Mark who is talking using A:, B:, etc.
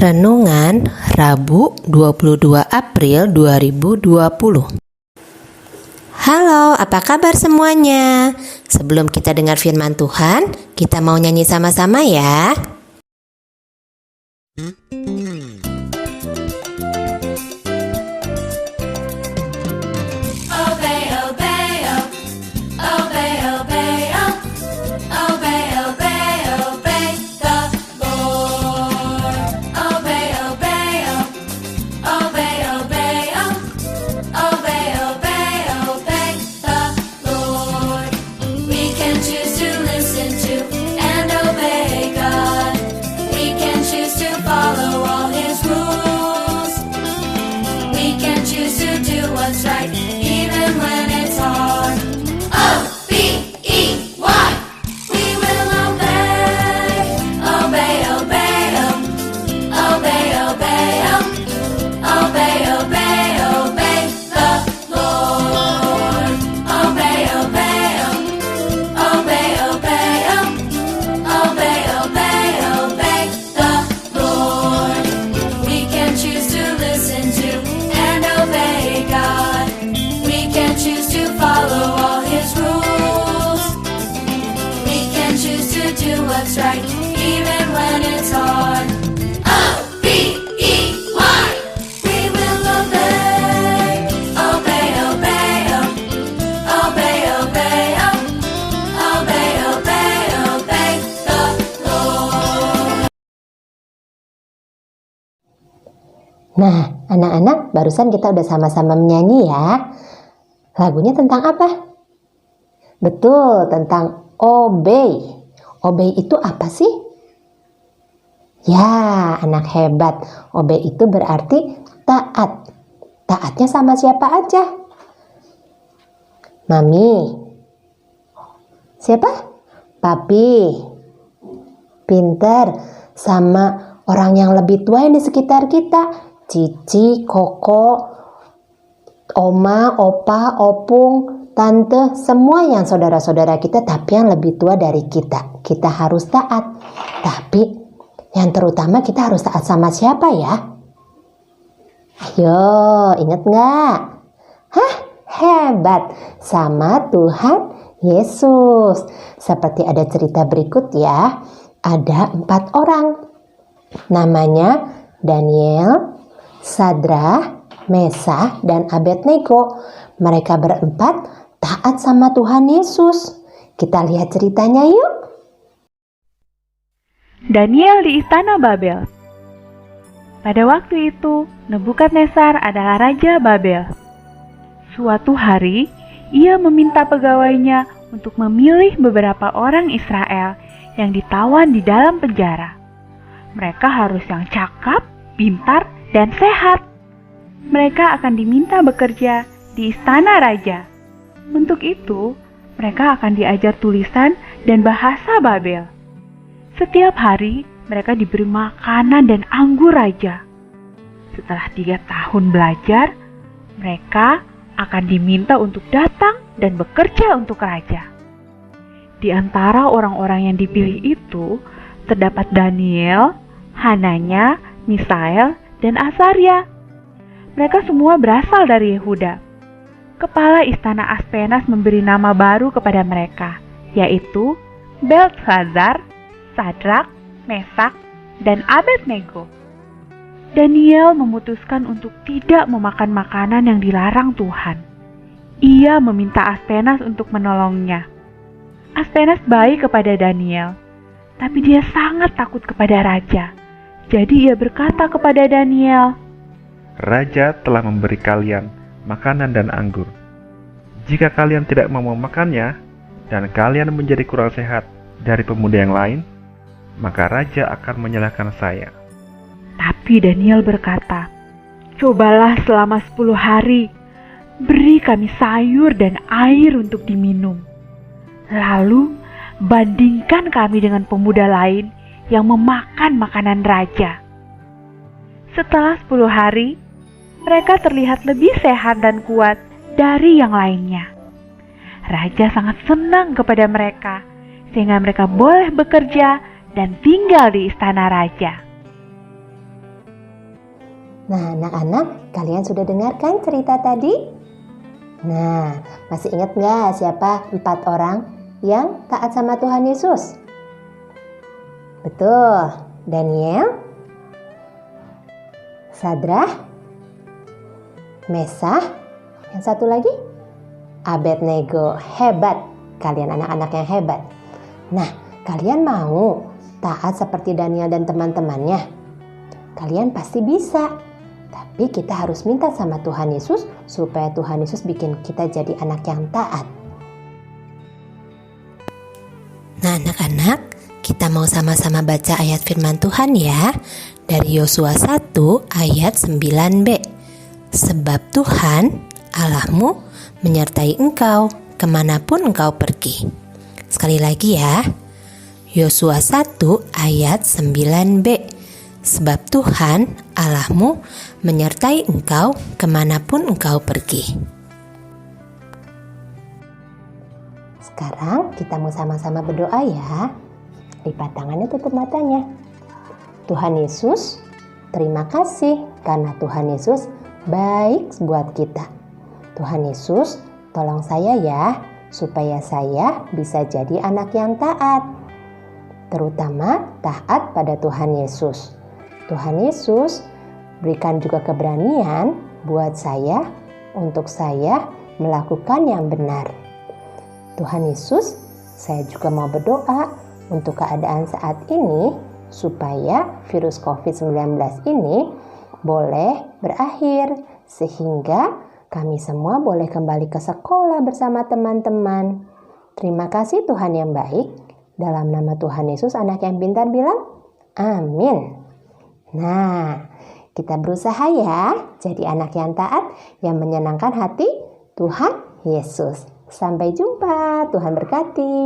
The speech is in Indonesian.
A: Renungan Rabu 22 April 2020. Halo, apa kabar semuanya? Sebelum kita dengar firman Tuhan, kita mau nyanyi sama-sama ya.
B: What's right, even when it's hard. O-B-E-Y. We will obey, obey, obey, obey, obey, obey, obey, obey the Lord. Obey, obey, obey, obey, obey, obey, obey the Lord. We can choose to listen to and obey God. We can choose to follow all His rules. We can choose to do what's right, even when it's hard. O-B-E-Y. We will obey, obey, obey, obey, obey, obey, obey, obey the Lord.
A: Nah, anak-anak, barusan kita udah sama-sama menyanyi ya. Lagunya tentang apa? Betul, tentang obey. Obey itu apa sih? Ya, anak hebat. Obey itu berarti taat. Taatnya sama siapa aja? Mami. Siapa? Papi. Pinter. Sama orang yang lebih tua yang di sekitar kita. Cici, Koko, Oma, Opa, Opung, Tante, semua yang saudara-saudara kita tapi yang lebih tua dari kita. Kita harus taat. Tapi yang terutama kita harus taat sama siapa ya? Ayo, ingat nggak? Hah, hebat. Sama Tuhan Yesus. Seperti ada cerita berikut ya. Ada 4 orang. Namanya Daniel, Sadrah, Mesah, dan Abednego. Mereka berempat taat sama Tuhan Yesus. Kita lihat ceritanya yuk.
C: Daniel di Istana Babel. Pada waktu itu, Nebukadnezar adalah Raja Babel. Suatu hari, ia meminta pegawainya untuk memilih beberapa orang Israel yang ditawan di dalam penjara. Mereka harus yang cakap, pintar, dan sehat. Mereka akan diminta bekerja di istana raja. Untuk itu, mereka akan diajar tulisan dan bahasa Babel. Setiap hari, mereka diberi makanan dan anggur raja. Setelah 3 tahun belajar, mereka akan diminta untuk datang dan bekerja untuk raja. Di antara orang-orang yang dipilih itu, terdapat Daniel, Hananya, Misael, dan Azaria. Mereka semua berasal dari Yehuda. Kepala istana Aspenas memberi nama baru kepada mereka, yaitu Belteshazzar, Sadrak, Mesak, dan Abednego. Daniel memutuskan untuk tidak memakan makanan yang dilarang Tuhan. Ia meminta Aspenas untuk menolongnya. Aspenas baik kepada Daniel, tapi dia sangat takut kepada raja. Jadi ia berkata kepada Daniel,
D: Raja telah memberi kalian makanan dan anggur. Jika kalian tidak mau memakannya, dan kalian menjadi kurang sehat dari pemuda yang lain, maka Raja akan menyalahkan saya.
C: Tapi Daniel berkata, Cobalah selama 10 hari, beri kami sayur dan air untuk diminum. Lalu bandingkan kami dengan pemuda lain yang memakan makanan raja. Setelah 10 hari, mereka terlihat lebih sehat dan kuat dari yang lainnya. Raja sangat senang kepada mereka, sehingga mereka boleh bekerja dan tinggal di istana raja.
A: Nah, anak-anak, kalian sudah dengarkan cerita tadi? Nah, masih ingat nggak siapa 4 orang yang taat sama Tuhan Yesus? Betul, Daniel, Sadrah, Mesah, yang satu lagi Abednego. Hebat, kalian anak-anak yang hebat. Nah, kalian mau taat seperti Daniel dan teman-temannya? Kalian pasti bisa. Tapi kita harus minta sama Tuhan Yesus supaya Tuhan Yesus bikin kita jadi anak yang taat. Nah, anak-anak, kita mau sama-sama baca ayat firman Tuhan ya. Dari Yosua 1 ayat 9b. Sebab Tuhan Allahmu menyertai engkau kemanapun engkau pergi. Sekali lagi ya. Yosua 1 ayat 9b. Sebab Tuhan Allahmu menyertai engkau kemanapun engkau pergi. Sekarang kita mau sama-sama berdoa ya. Lipat tangannya, tutup matanya. Tuhan Yesus, terima kasih karena Tuhan Yesus baik buat kita. Tuhan Yesus, tolong saya ya, supaya saya bisa jadi anak yang taat. Terutama taat pada Tuhan Yesus. Tuhan Yesus, berikan juga keberanian buat saya untuk saya melakukan yang benar. Tuhan Yesus, saya juga mau berdoa untuk keadaan saat ini supaya virus COVID-19 ini boleh berakhir sehingga kami semua boleh kembali ke sekolah bersama teman-teman. Terima kasih Tuhan yang baik. Dalam nama Tuhan Yesus, anak yang pintar bilang, amin. Nah, kita berusaha ya jadi anak yang taat yang menyenangkan hati Tuhan Yesus. Sampai jumpa, Tuhan berkati.